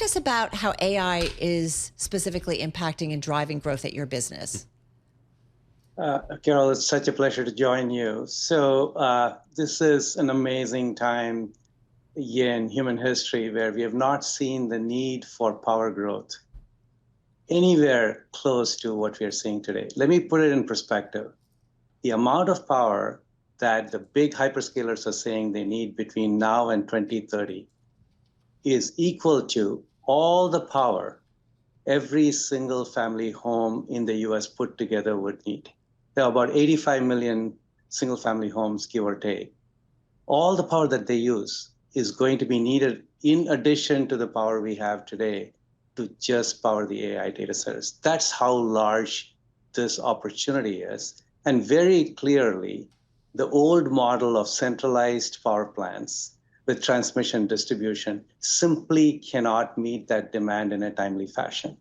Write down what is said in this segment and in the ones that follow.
to us about how AI is specifically impacting and driving growth at your business. Carol, it's such a pleasure to join you. So this is an amazing time in human history where we have not seen the need for power growth anywhere close to what we are seeing today. Let me put it in perspective. The amount of power that the big hyperscalers are saying they need between now and 2030 is equal to all the power every single family home in the US put together would need. There are about 85 million single family homes, give or take. All the power that they use is going to be needed in addition to the power we have today to just power the AI data centers. That's how large this opportunity is. And very clearly, the old model of centralized power plants with transmission distribution simply cannot meet that demand in a timely fashion.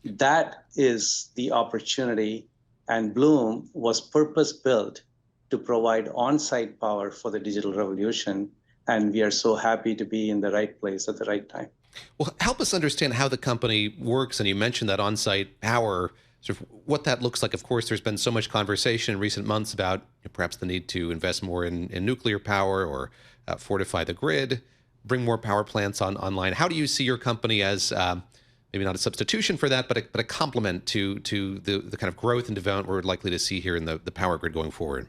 That is the opportunity, and Bloom was purpose-built to provide on-site power for the digital revolution, and we are so happy to be in the right place at the right time. Well, help us understand how the company works, and you mentioned that on-site power, sort of what that looks like. Of course, there's been so much conversation in recent months about perhaps the need to invest more in nuclear power or fortify the grid, bring more power plants online. How do you see your company as maybe not a substitution for that, but a complement to the kind of growth and development we're likely to see here in the power grid going forward?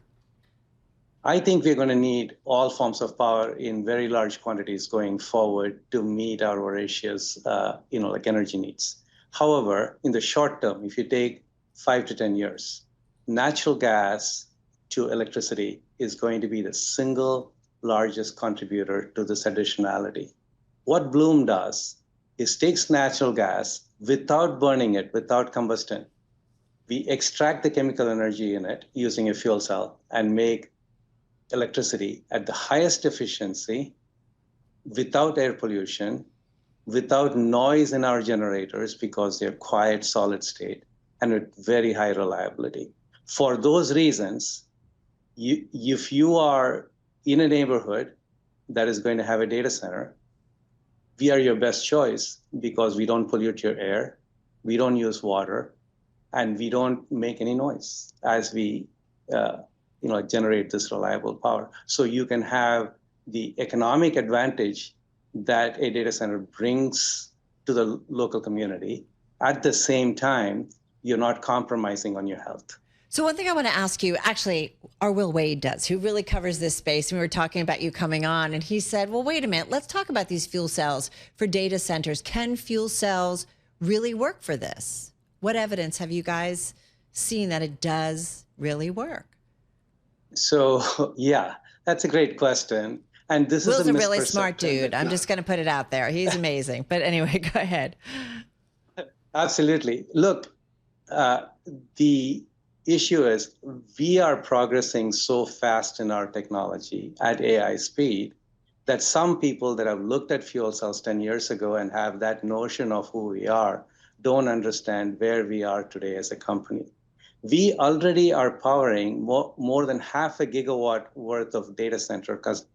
I think we're going to need all forms of power in very large quantities going forward to meet our voracious, like energy needs. However, in the short term, if you take 5 to 10 years, natural gas to electricity is going to be the single largest contributor to this additionality. What Bloom does is takes natural gas without burning it, without combustion. We extract the chemical energy in it using a fuel cell and make electricity at the highest efficiency, without air pollution, without noise in our generators because they're quiet, solid state, and with very high reliability. For those reasons, if you are in a neighborhood that is going to have a data center, we are your best choice because we don't pollute your air, we don't use water, and we don't make any noise as we generate this reliable power. So you can have the economic advantage that a data center brings to the local community. At the same time, you're not compromising on your health. So one thing I want to ask you, actually, our Will Wade does, who really covers this space. And we were talking about you coming on, and he said, well, wait a minute, let's talk about these fuel cells for data centers. Can fuel cells really work for this? What evidence have you guys seen that it does really work? So, yeah, that's a great question. And this Will's is a really smart dude. I'm just going to put it out there. He's amazing. But anyway, go ahead. Absolutely. Look, the issue is we are progressing so fast in our technology at AI speed that some people that have looked at fuel cells 10 years ago and have that notion of who we are don't understand where we are today as a company. We already are powering more than 0.5 gigawatt worth of data center because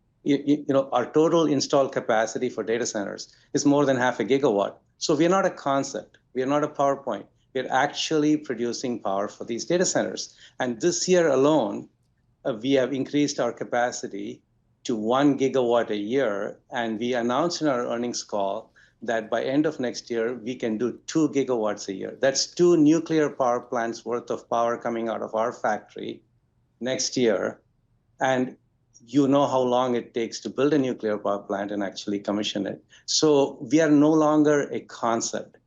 our total installed capacity for data centers is more than 0.5 gigawatt. So we're not a concept. We're not a PowerPoint. We're actually producing power for these data centers. And this year alone, we have increased our capacity to 1 gigawatt a year. And we announced in our earnings call that by end of next year, we can do 2 gigawatts a year. That's 2 nuclear power plants worth of power coming out of our factory next year. And you know how long it takes to build a nuclear power plant and actually commission it. So we are no longer a concept.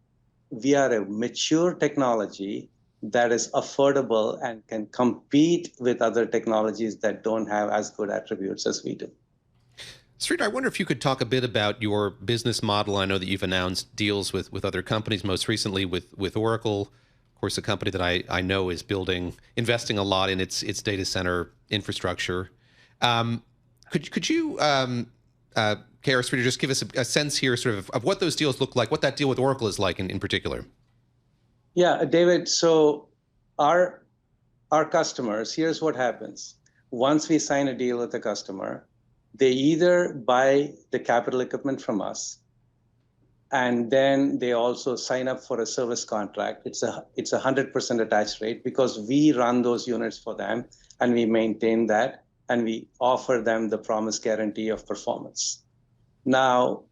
We are a mature technology that is affordable and can compete with other technologies that don't have as good attributes as we do. Sridhar, I wonder if you could talk a bit about your business model. I know that you've announced deals with other companies, most recently with Oracle, of course, a company that I know is investing a lot in its data center infrastructure. Could you, KR Sridhar, just give us a sense here sort of what those deals look like, what that deal with Oracle is like in particular? Yeah, David, so our customers, here's what happens. Once we sign a deal with a customer, they either buy the capital equipment from us And then they also sign up for a service contract. It's a 100% attach rate because we run those units for them and we maintain that and we offer them the promise guarantee of performance. Now,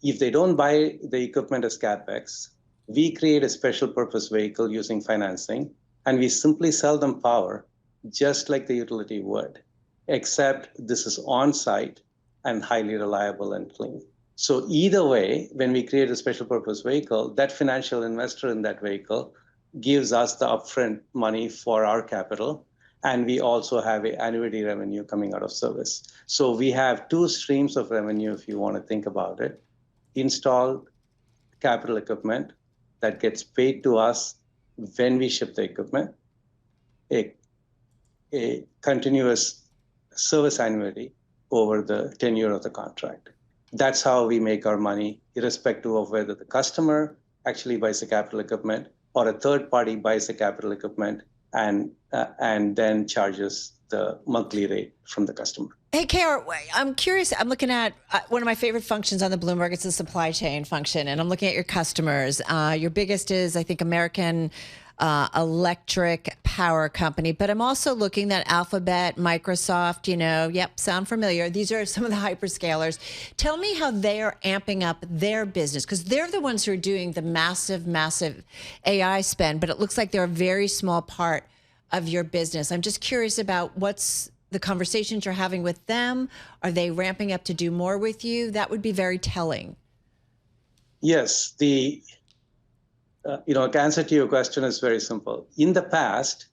if they don't buy the equipment as CapEx, we create a special purpose vehicle using financing and we simply sell them power just like the utility would, except this is on-site and highly reliable and clean. So either way, when we create a special purpose vehicle, that financial investor in that vehicle gives us the upfront money for our capital, and we also have an annuity revenue coming out of service. So we have two streams of revenue, if you want to think about it. Installed capital equipment that gets paid to us when we ship the equipment, a continuous service annuity over the tenure of the contract. That's how we make our money, irrespective of whether the customer actually buys the capital equipment or a third party buys the capital equipment and then charges the monthly rate from the customer. Hey, KR, I'm curious. I'm looking at one of my favorite functions on the Bloomberg. It's the supply chain function. And I'm looking at your customers. Your biggest is, I think, American Electric Power Company. But I'm also looking at Alphabet, Microsoft, yep, sound familiar. These are some of the hyperscalers. Tell me how they're amping up their business, because they're the ones who are doing the massive, massive AI spend. But it looks like they're a very small part of your business. I'm just curious about what's the conversations you're having with them. Are they ramping up to do more with you? That would be very telling. Yes, the answer to your question is very simple. In the past,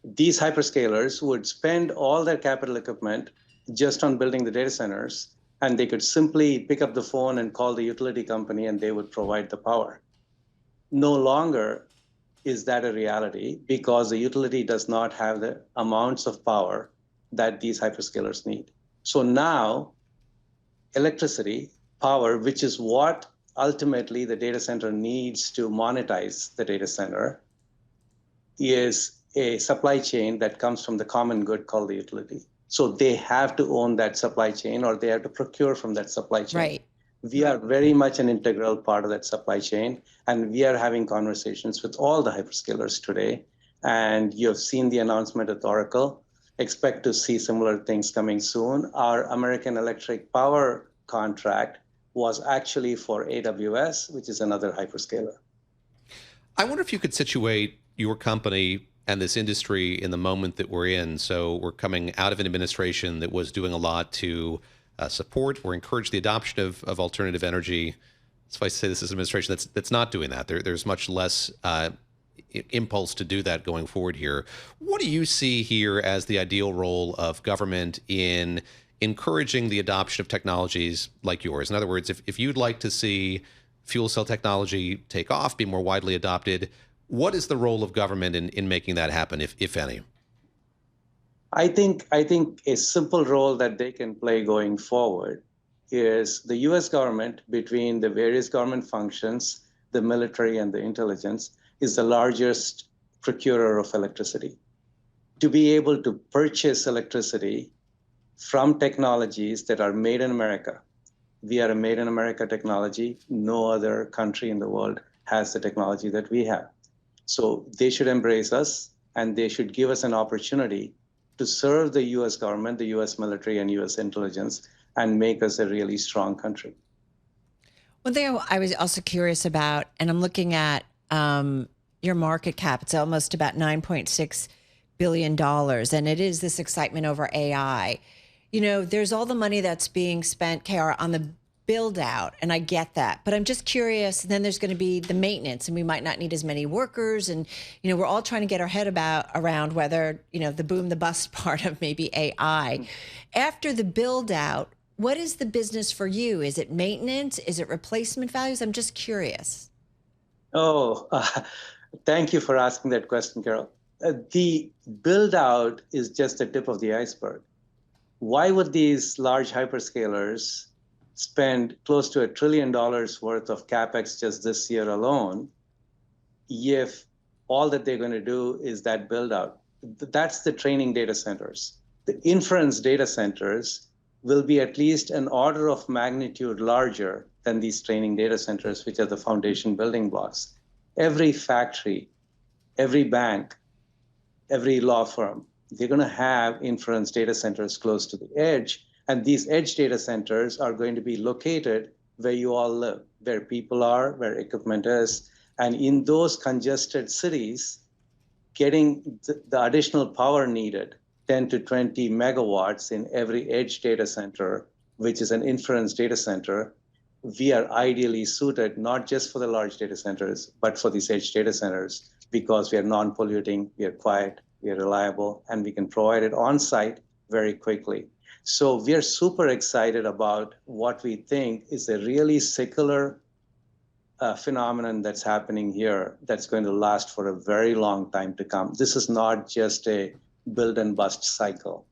these hyperscalers would spend all their capital equipment just on building the data centers, and they could simply pick up the phone and call the utility company and they would provide the power. No longer is that a reality because the utility does not have the amounts of power that these hyperscalers need. So now, electricity, power, which is what ultimately the data center needs to monetize the data center, is a supply chain that comes from the common good called the utility. So they have to own that supply chain or they have to procure from that supply chain. Right. We are very much an integral part of that supply chain, and we are having conversations with all the hyperscalers today. And you've seen the announcement at Oracle. Expect to see similar things coming soon. Our American Electric Power contract was actually for AWS, which is another hyperscaler. I wonder if you could situate your company and this industry in the moment that we're in. So we're coming out of an administration that was doing a lot to support or encourage the adoption of alternative energy. Suffice to say, this is an administration that's not doing that. There's much less impulse to do that going forward here. What do you see here as the ideal role of government in encouraging the adoption of technologies like yours? In other words, if you'd like to see fuel cell technology take off, be more widely adopted, what is the role of government in making that happen, if any? I think a simple role that they can play going forward is the U.S. government, between the various government functions, the military and the intelligence, is the largest procurer of electricity. To be able to purchase electricity from technologies that are made in America. We are a made in America technology. No other country in the world has the technology that we have. So they should embrace us and they should give us an opportunity to serve the US government, the US military and US intelligence and make us a really strong country. One thing I was also curious about, and I'm looking at your market cap, it's almost about $9.6 billion. And it is this excitement over AI. There's all the money that's being spent, KR, on the build out, and I get that. But I'm just curious, then there's going to be the maintenance, and we might not need as many workers. And, we're all trying to get our head around whether, the boom, the bust part of maybe AI. After the build out, what is the business for you? Is it maintenance? Is it replacement values? I'm just curious. Thank you for asking that question, Carol. The build out is just the tip of the iceberg. Why would these large hyperscalers spend close to $1 trillion worth of CapEx just this year alone if all that they're going to do is that build out? That's the training data centers. The inference data centers will be at least an order of magnitude larger than these training data centers, which are the foundation building blocks. Every factory, every bank, every law firm, they're going to have inference data centers close to the edge. And these edge data centers are going to be located where you all live, where people are, where equipment is. And in those congested cities, getting the additional power needed, 10 to 20 megawatts in every edge data center, which is an inference data center, we are ideally suited not just for the large data centers, but for these edge data centers, because we are non-polluting, we are quiet, we are reliable, and we can provide it on site very quickly. So we are super excited about what we think is a really secular phenomenon that's happening here that's going to last for a very long time to come. This is not just a build and bust cycle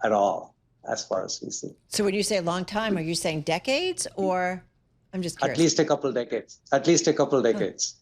at all, as far as we see. So when you say long time, are you saying decades, or I'm just curious? At least a couple decades. At least a couple decades.